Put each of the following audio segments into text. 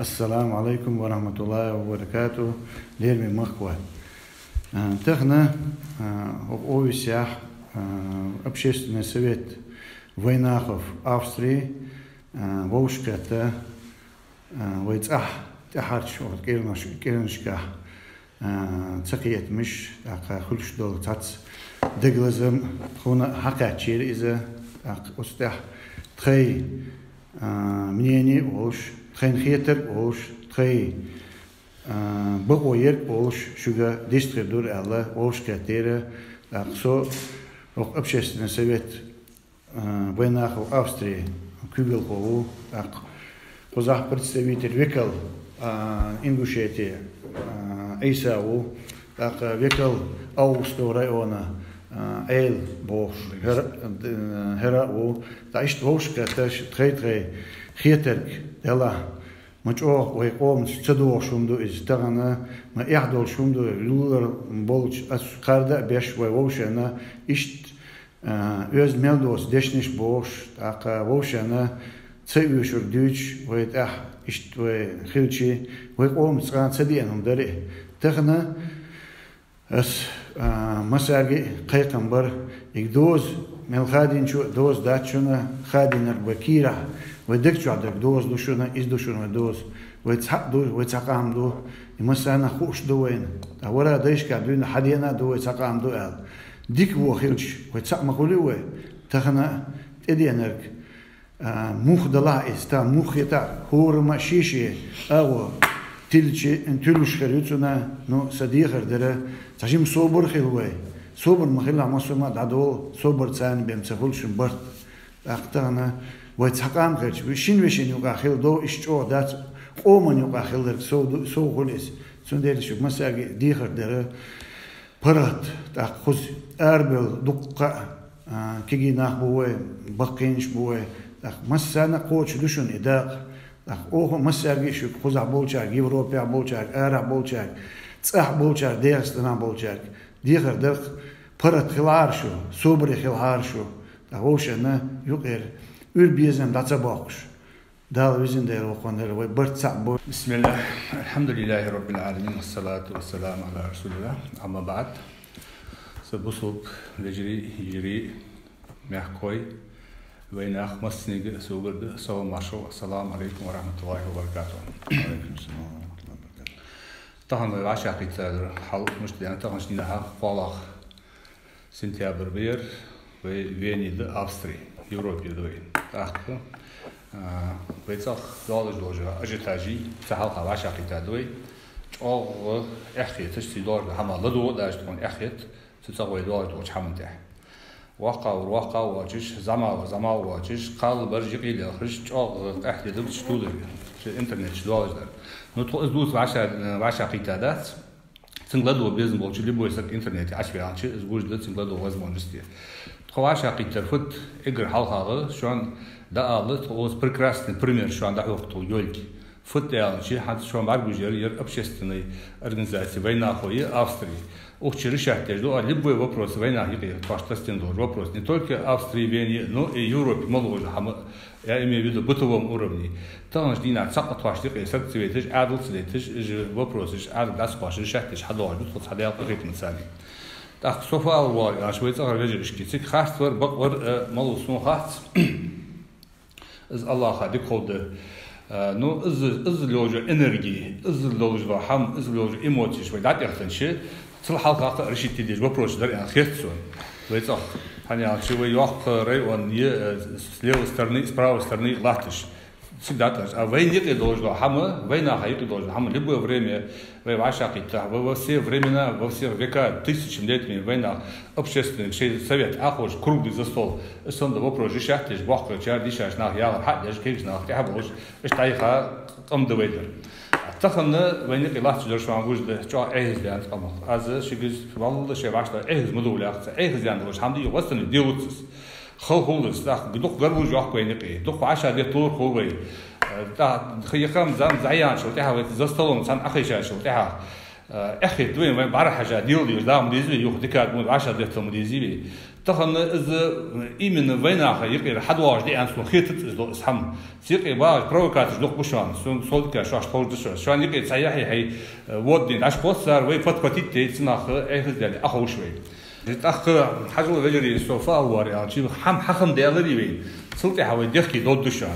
السلام عليكم ورحمة الله وبركاته. ليرمي مخوة تخنا أويسيح общественный совет войнахов Австрии вошката ويتأح تحرش كيرنشكا تقيت مش خلش دول تاتس دجلزم خونا حقا تشير إذا أستح تخي منيني وش تخين خيتر وش تخي بقوير وش شجع ديستريبدور الله وش كتير أقصى общественный совет войнахов Австрии Kügelkovu позах представитель векал Ингушетии Исау векал Аустов района Эйл Бош Херау таишт вошка таш трей хитерк дела мачо вайком цедошумду из тагана ма яхдолшумду лулар болч аскарда беш вошена ишт öz meldos deşniş boş taqa voşana tsevüşür düç ve iş ve xilçi ve om sıran sediyanım deri tağına as masagi qayqambar igdoz melxadin şu doz daçuna xadiner bakira ve dekçadak doz duşuna izduşuna doz ve tsaqdu ve tsaqamdu masana xuş doyn awara deşka dün hadiyana do tsaqamdu al ديك هو خيلش ويتسق مقولي تخنا تدينرك موخ دلائز تا موخ يتا هور ما شيشي او تلشي انتلوش خريوتنا نو صديقر دره تجيم صبر خيلوي صبر مخيلا مسوما دادو صبر تسان بيمسخولش برت اقتانا ويتسقام خيلش وشين يوقع خيل دو اشچو دات قومن يوقع خيل سو خليس سنديرش مساجي ديخر دره برات تأخذ أربل دقة كي نخبوه بقينش بوه مسنا قوتش دوشون إداق أوه مساجي شو خذ بولشاك يوروبيا بولشاك عرب بولشاك تصح بولشاك ديرستنا بولشاك ديخر دق برات خلار شو صبر خلار شو تهوش أنا يقير أربيزم داتسباقش دال وزن ده وقندر وبرت صعب. بسم الله الحمد لله رب العالمين والصلاة والسلام على رسول الله. أما بعد سبصوب لجري محكوي وين أخمس نيجي سوبر سوا ماشو. السلام عليكم ورحمة الله وبركاته. عليكم السلام ورحمة الله وبركاته. طبعا العشاء قتال حلق مش يعني طبعا شنيها فالخ سنتيابر بير ويني ده أوستري يوروبي دوين تأخذ ويتصخ دولج أجتاجي سهل خواش قتادوي أو أخيت تشتي دور حمل لدو داش تكون أخيت تتصوي دور توش حمنته واقع واجش زما واجش قال برجع إلى خرج أو أخيت دبش تولي في الإنترنت دولج دار نطلع دوس واش قتادات تنقلدوا بيزن بولش اللي بويسك إنترنت عشوائي عنشي زوج ده تنقلدوا وزمون جستي خواش قتاد فت إجر حلقة شون да аллы оз прекрасный пример что анда вақту ёлки футболчи хат что маргужер общественной организации война хои Австрии ухчиры шахтежду любой вопрос война и паштастен вопрос не только Австрии Вене но и Европе моложе я имею в виду бытовом уровне там ждина цак тваштик и сакцветиш адулцветиш вопросиш адас пашиш шахтеш хадажду тут хадял ритмсали так софа алвар ашвейца гаргажишки цик хаствар баквар малусун хаст الله خادي كود نو از لوجو انرجي از لوجو هم از لوجو ايموتي شوي دات يختنشي تصل حلقه رشيتي دي وبروش دار يعني خيرتسون ويصح هاني شوي يوق ريون سليو سترني سبراو سترني لاتش всегда а войне должно хама война хайты должно хама любое время в вашакита во все времена во все века тысячелетиями война общественный совет ахош круглый за стол сонда вопрос решать бахка чардишаш на я хадеш кейс на тябош штайха амдвейдер тахна войне латч дошван вужда чо эйзлян кама аз шигиз валда шевашта эйз модулякса эйзлян дош хамди востан диутс خلص ده بدق قربو جوح كوينقي دق 10 دكتور خوي تا خيخم زعيان شو تاع زستلون سان اخي شو تاع أخي دوين وين بعرف حاجة ديولي دام ديزي يوخ دكات مو 10 دقيقة مديزي تخن إذا إيمن وين آخر يقير حد واحد دي أنسو خيطت إذا إسحم سيقي باج بروكات جلوك بشان صوت كشاش طول دشوا شان يقي سياحي هي ودين عش بوصار وين فت فتيت تسناخ إخذ يعني أخو شوي أخ حاجة وجري السوفا واري يعني شيء حخم ديالري وين صلتي حوي دخكي دود دشان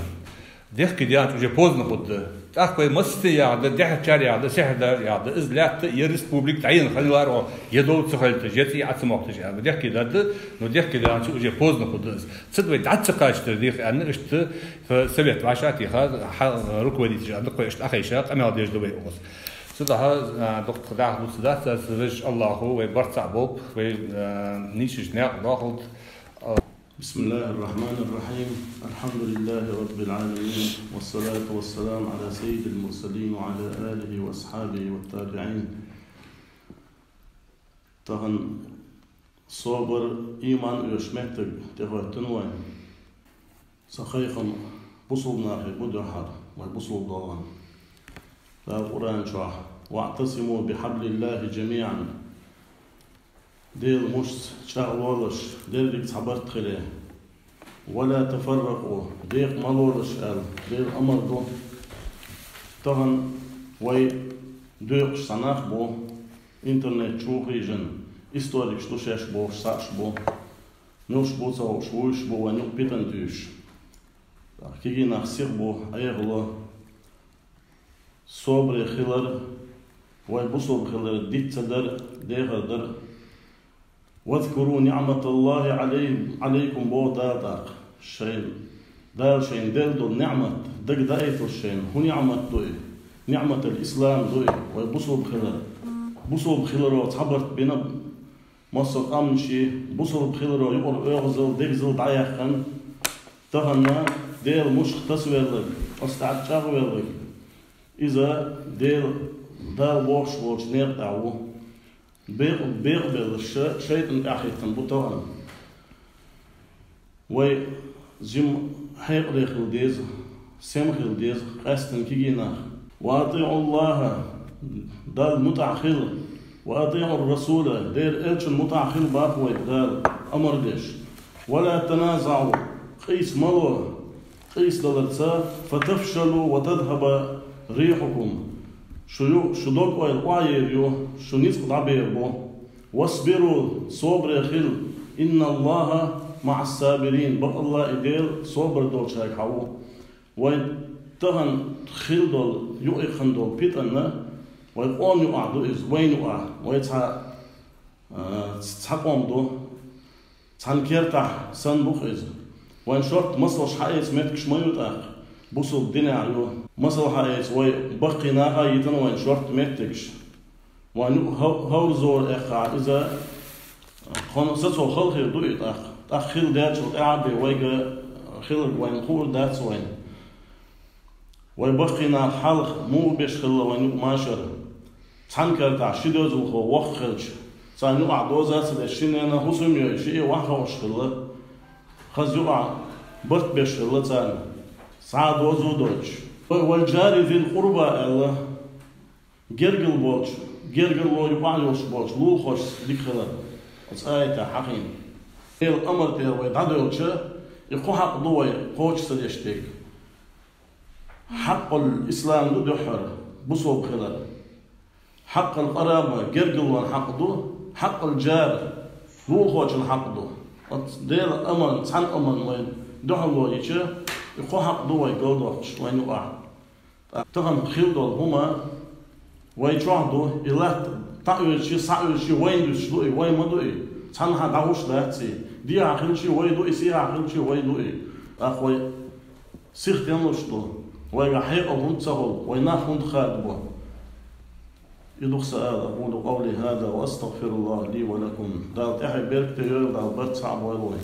دخكي ديانت وجه بوزن خد أخوي مستي يعني ده شاري يعني سحر يعني إزلات يرسبوبليك تعين خلينا نروح يدور سخلت جتي عتموقت يعني ده كده ده ده كده يعني شو جه بوزن خد صدق تعتقاش ترديخ أنا إشت فسبت عشاتي هذا ركودي تجي أدق إشت أخي شاق أنا أديش دوبي أوس صدق هذا دكتور ده بصدق سرج الله هو وبرتع بوب ونيشش ناق ضاغط. بسم الله الرحمن الرحيم. الحمد لله رب العالمين والصلاة والسلام على سيد المرسلين وعلى آله وأصحابه والتابعين. تهن صبر إيمان يشمتك تغتنوين سخيخم بصلنا في بدرحر وبصل ضوان لا قرآن شرح واعتصموا بحبل الله جميعا ديل مش شغلولش ديل ديك صبرت خليه ولا تفرقوا ديك مالولش قال ديل أمر دو تهن وي دوقش سناخ بو انترنت شوخي جن استوريك شتوشاش بو شساش بو نوش بو سو شوش بو ونوك بيتن دوش كيجي نخسير بو ايغلو صبر خلر وي بصوب خلر ديت صدر ديغدر واذكروا نعمة الله عليكم بو دادق شين دال شين دل دو نعمة دق دايتو الشين هو نعمة دوي نعمة الإسلام دوي وبصوب خلر وتحبرت بنا مصر أمشي بصوب خلر يقر أغزل دقزل دعيخن تغنى ديل مش تسويلك أستعد شاغويلك إذا ديل دال بوش نيقدعو بيقبل الشيطان أخيتن بطوان وي زم حيق ريخل ديز سمخل ديز قاستن كيجينا وأطيعوا الله دال متعخل وأطيعوا الرسول دير إلش المتعخل باقوي دال أمر ديش ولا تنازعوا قيس ملو قيس دلتسا فتفشلوا وتذهب ريحكم شو دوك ويل وايريو شو نيسك عبيربو واصبروا صبر خل إن الله مع الصابرين بق الله إديل صبر دول شاك حاو وين تهن خل دول يؤخن دول بيتنا ويقوم يقع دو إز وين يقع ويتها تحقوم دو تنكيرتح سن بوخ إز وين شرط مصلش حقيس متكش ميوت أخ بوصل الدنيا عليه مصل حقيس وي بقي ناقا يتن وين شرط متكش وين هور زور أخ إذا خون ستو خلق يدويت أخ خل داتش وتعبي ويجا خل وين خور داتس وين ويبقي نا حلق مو بيش خل وين ماشر تنكر تاع شدوز وخو وخلش تاني يقع دوزات للشنينة حسم يشي وحوش خل خز يقع برت بيش خل تاني سعد وزو دوش والجاري ذي القربة الله جرجل بوش جرجل لو يقعلوش بوش لو خوش ديك خلا آية حقين الأمر تير ويدعدوش يقو حق ضوي قوش سديشتيك حق الإسلام دو دحر بصوب خلا حق القرابة جرجل والحق دو حق الجار لو خوش الحق دو دير أمر تحن أمر وين دحر لو يشي يقو حق دو يقودوش وين يقع تغن خيل دول هما ويجوعدو إلا تأويل شي سأويل شي وين دوشلوي وين مدوي تنها دعوش لاتي دي عقل شي ويدوي سي عقل شي ويدوي أخوي سيخ ينلشتو ويجا حيق أبون تسهل ويناخون خادبو يدوخ سؤال أقول قولي هذا وأستغفر الله لي ولكم دال تحي بيرك تيور دال برد صعب ويلوي